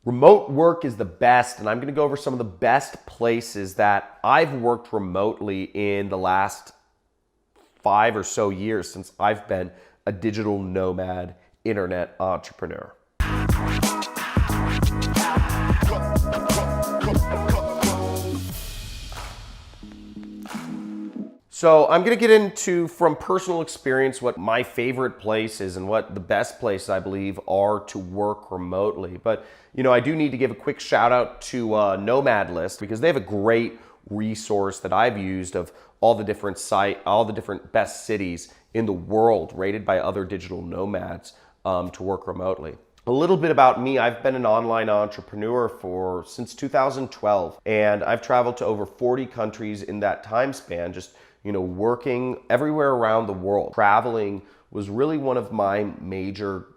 Remote work is the best, and I'm going to go over some of the best places that I've worked remotely in the last 5 or so years since I've been a digital nomad internet entrepreneur. So I'm going to get into, from personal experience, what my favorite places and what the best places I believe are to work remotely. But, I do need to give a quick shout out to Nomad List, because they have a great resource that I've used of all the different best cities in the world rated by other digital nomads to work remotely. A little bit about me. I've been an online entrepreneur since 2012, and I've traveled to over 40 countries in that time span, just working everywhere around the world. Traveling was really one of my major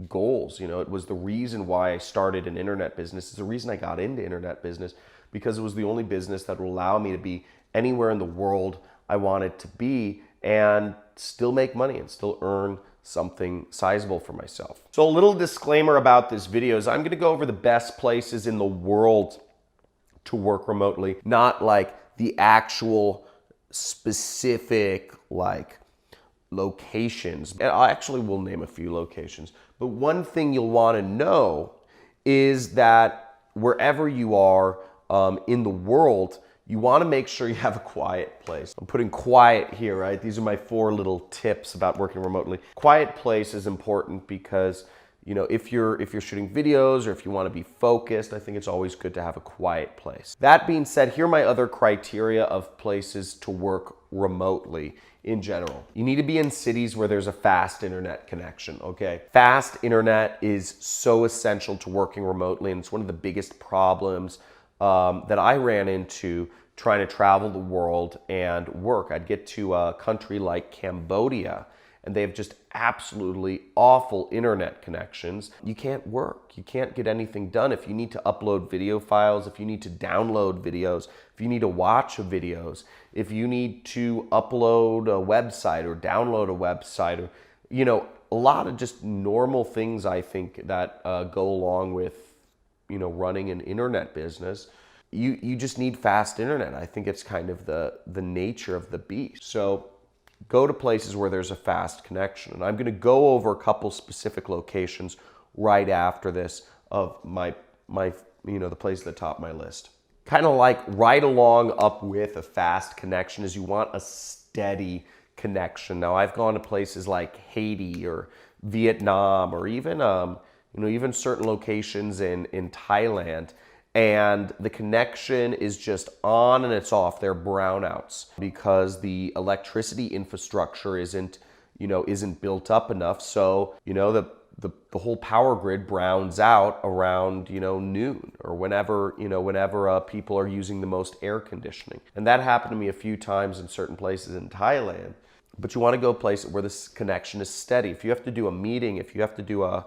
goals. It was the reason why I started an internet business. It's the reason I got into internet business, because it was the only business that would allow me to be anywhere in the world I wanted to be and still make money and still earn something sizable for myself. So a little disclaimer about this video is I'm going to go over the best places in the world to work remotely, not like the actual specific locations. And I actually will name a few locations, but one thing you'll want to know is that wherever you are in the world, you want to make sure you have a quiet place. I'm putting quiet here, right? These are my 4 little tips about working remotely. Quiet place is important because if you're shooting videos or if you want to be focused, I think it's always good to have a quiet place. That being said, here are my other criteria of places to work remotely in general. You need to be in cities where there's a fast internet connection, okay? Fast internet is so essential to working remotely, and it's one of the biggest problems that I ran into trying to travel the world and work. I'd get to a country like Cambodia, and they have just absolutely awful internet connections. You can't work. You can't get anything done. If you need to upload video files, if you need to download videos, if you need to watch videos, if you need to upload a website or download a website, or, a lot of just normal things I think that go along with, running an internet business. You just need fast internet. I think it's kind of the nature of the beast. So go to places where there's a fast connection. And I'm going to go over a couple specific locations right after this of my the place at the top of my list. Kind of like right along up with a fast connection is you want a steady connection. Now I've gone to places like Haiti or Vietnam or even certain locations in Thailand, and the connection is just on and it's off. They're brownouts because the electricity infrastructure isn't built up enough. So, the whole power grid browns out around, noon or whenever people are using the most air conditioning. And that happened to me a few times in certain places in Thailand. But you want to go places where this connection is steady. If you have to do a meeting, if you have to do a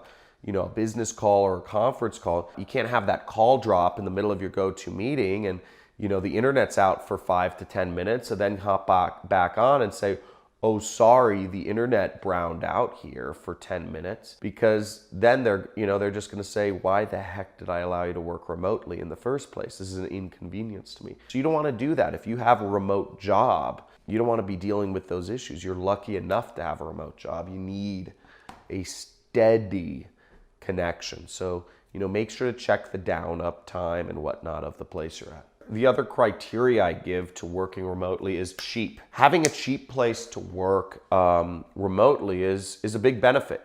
business call or a conference call, you can't have that call drop in the middle of your go-to meeting and, the internet's out for 5 to 10 minutes, so then hop back on and say, oh, sorry, the internet browned out here for 10 minutes, because then they're just going to say, why the heck did I allow you to work remotely in the first place? This is an inconvenience to me. So you don't want to do that. If you have a remote job, you don't want to be dealing with those issues. You're lucky enough to have a remote job. You need a steady connection. So, make sure to check the down up time and whatnot of the place you're at. The other criteria I give to working remotely is cheap. Having a cheap place to work remotely is a big benefit.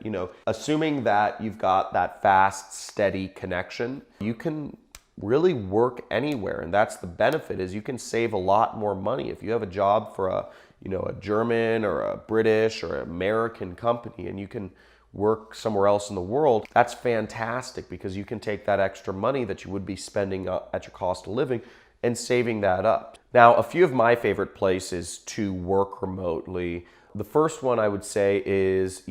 Assuming that you've got that fast, steady connection, you can really work anywhere. And that's the benefit, is you can save a lot more money. If you have a job for a German or a British or American company and you can work somewhere else in the world, that's fantastic, because you can take that extra money that you would be spending at your cost of living and saving that up. Now, a few of my favorite places to work remotely. The first one I would say is,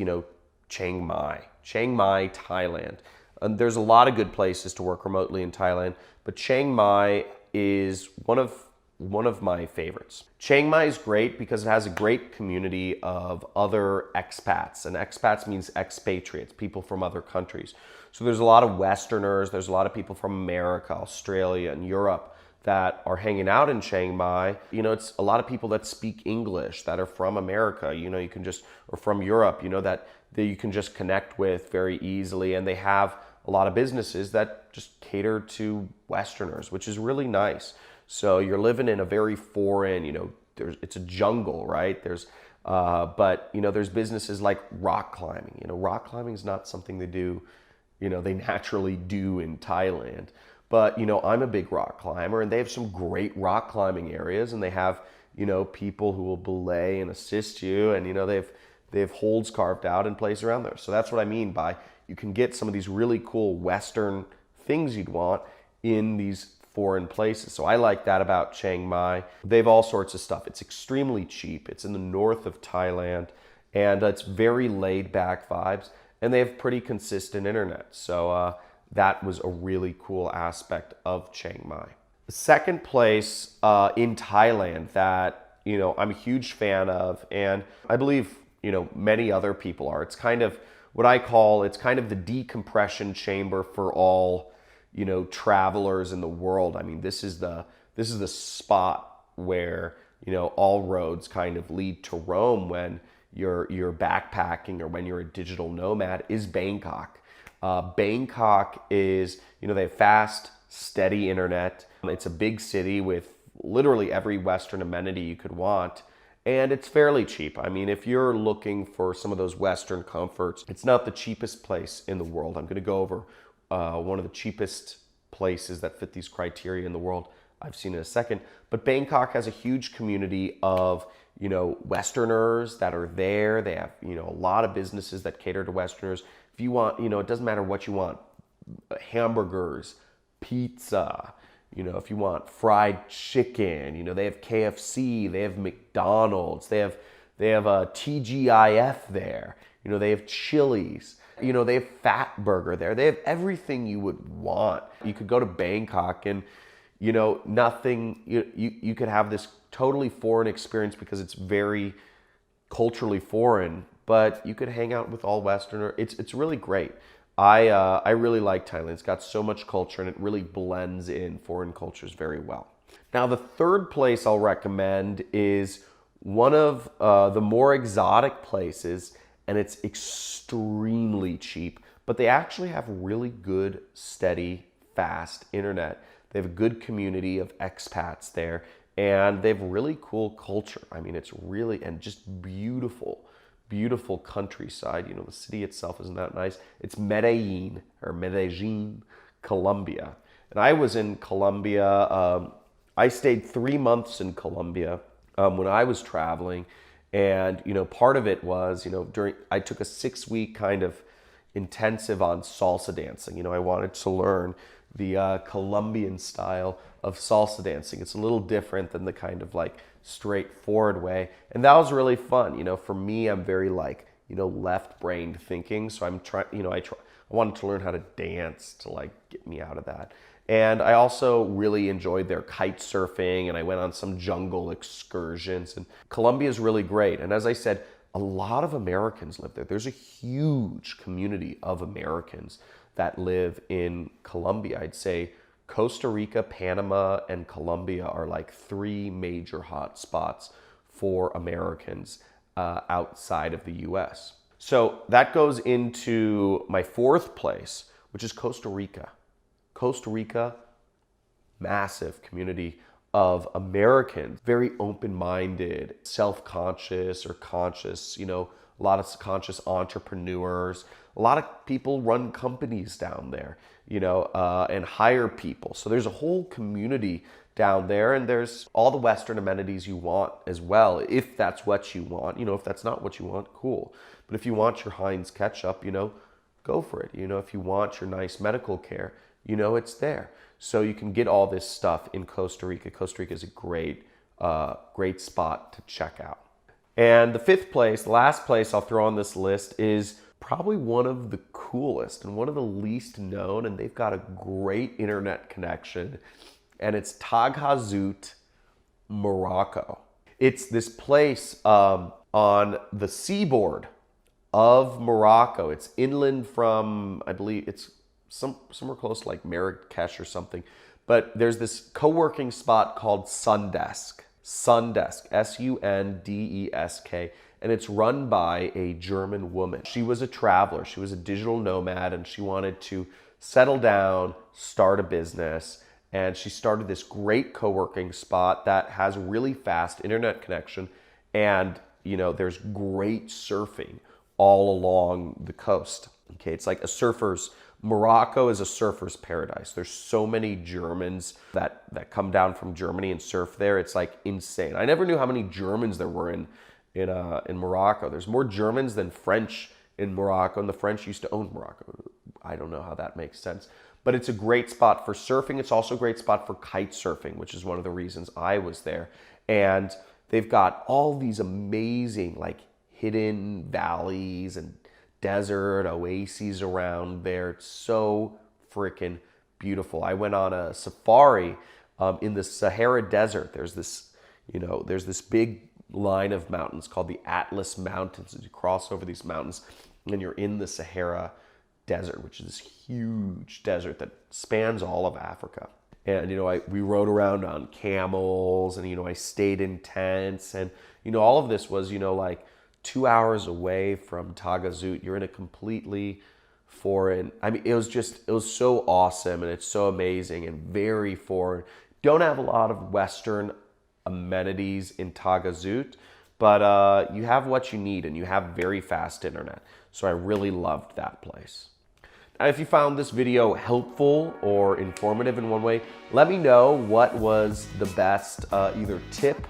Chiang Mai, Thailand. There's a lot of good places to work remotely in Thailand, but Chiang Mai is one of my favorites. Chiang Mai is great because it has a great community of other expats, and expats means expatriates, people from other countries. So there's a lot of Westerners, there's a lot of people from America, Australia, and Europe that are hanging out in Chiang Mai. You know, it's a lot of people that speak English that are from America, you know, you can just, or from Europe, you know, that you can just connect with very easily. And they have a lot of businesses that just cater to Westerners, which is really nice. So you're living in a very foreign, you know, it's a jungle, right? But you know, there's businesses like rock climbing. You know, rock climbing is not something they do, you know, they naturally do in Thailand. But you know, I'm a big rock climber, and they have some great rock climbing areas, and they have, you know, people who will belay and assist you, and you know, they have holds carved out and place around there. So that's what I mean by you can get some of these really cool Western things you'd want in these foreign places. So I like that about Chiang Mai. They have all sorts of stuff. It's extremely cheap. It's in the north of Thailand, and it's very laid back vibes, and they have pretty consistent internet. So that was a really cool aspect of Chiang Mai. The second place in Thailand that, you know, I'm a huge fan of, and I believe, you know, many other people are. It's kind of what I call, it's kind of the decompression chamber for all, you know, travelers in the world. I mean, this is the spot where, you know, all roads kind of lead to Rome when you're backpacking or when you're a digital nomad, is Bangkok. Bangkok is, you know, they have fast, steady internet. It's a big city with literally every Western amenity you could want. And it's fairly cheap. I mean, if you're looking for some of those Western comforts, it's not the cheapest place in the world. I'm going to go over one of the cheapest places that fit these criteria in the world I've seen in a second. But Bangkok has a huge community of, you know, Westerners that are there. They have, you know, a lot of businesses that cater to Westerners. If you want, you know, it doesn't matter what you want, hamburgers, pizza, you know, if you want fried chicken, you know, they have KFC, they have McDonald's, they have a TGIF there, you know, they have Chili's, you know, they have Fat Burger there. They have everything you would want. You could go to Bangkok and, you know, nothing, you could have this totally foreign experience because it's very culturally foreign, but you could hang out with all Westerner. It's really great. I really like Thailand. It's got so much culture, and it really blends in foreign cultures very well. Now, the third place I'll recommend is one of the more exotic places, and it's extremely cheap, but they actually have really good, steady, fast internet. They have a good community of expats there, and they have really cool culture. I mean, it's really, and just beautiful countryside. You know, the city itself isn't that nice. It's Medellin, Colombia. And I was in Colombia. I stayed 3 months in Colombia when I was traveling. And, you know, part of it was, you know, I took a 6-week kind of intensive on salsa dancing. You know, I wanted to learn the Colombian style of salsa dancing. It's a little different than the kind of like straightforward way. And that was really fun. You know, for me, I'm very like, you know, left-brained thinking. So I'm trying, you know, I wanted to learn how to dance to like get me out of that. And I also really enjoyed their kite surfing, and I went on some jungle excursions. And Colombia is really great. And as I said, a lot of Americans live there. There's a huge community of Americans that live in Colombia. I'd say Costa Rica, Panama, and Colombia are like 3 major hot spots for Americans outside of the US. So that goes into my 4th place, which is Costa Rica. Costa Rica, massive community of Americans, very open-minded, self-conscious or conscious, you know, a lot of conscious entrepreneurs. A lot of people run companies down there, you know, and hire people. So there's a whole community down there, and there's all the Western amenities you want as well, if that's what you want. You know, if that's not what you want, cool. But if you want your Heinz ketchup, you know, go for it. You know, if you want your nice medical care, you know, it's there. So you can get all this stuff in Costa Rica. Costa Rica is a great spot to check out. And the 5th place, the last place I'll throw on this list, is probably one of the coolest and one of the least known, and they've got a great internet connection, and it's Taghazout, Morocco. It's this place on the seaboard of Morocco. It's inland from, I believe it's somewhere close to like Marrakesh or something. But there's this co-working spot called Sundesk. Sundesk, Sundesk, and it's run by a German woman. She was a traveler, she was a digital nomad, and she wanted to settle down, start a business, and she started this great co-working spot that has really fast internet connection, and there's great surfing all along the coast. Okay, it's like Morocco is a surfer's paradise. There's so many Germans that come down from Germany and surf there. It's like insane. I never knew how many Germans there were in Morocco. There's more Germans than French in Morocco, and the French used to own Morocco. I don't know how that makes sense. But it's a great spot for surfing. It's also a great spot for kite surfing, which is one of the reasons I was there. And they've got all these amazing like hidden valleys and desert oases around there. It's so freaking beautiful. I went on a safari in the Sahara Desert. There's this big line of mountains called the Atlas Mountains. You cross over these mountains and you're in the Sahara Desert, which is this huge desert that spans all of Africa. And we rode around on camels, and I stayed in tents, and all of this was like 2 hours away from Tagazout. You're in a completely foreign, it was so awesome, and it's so amazing and very foreign. Don't have a lot of Western amenities in Tagazout, but you have what you need, and you have very fast internet. So I really loved that place. Now, if you found this video helpful or informative in one way, let me know what was the best either tip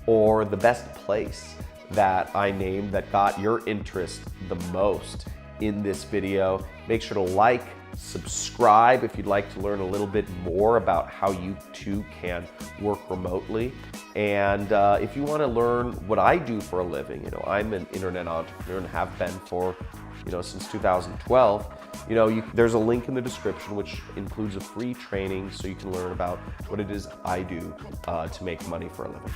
or the best place that I named that got your interest the most in this video. Make sure to like, subscribe if you'd like to learn a little bit more about how you too can work remotely. And if you want to learn what I do for a living, I'm an internet entrepreneur and have been for since 2012. There's a link in the description which includes a free training so you can learn about what it is I do to make money for a living.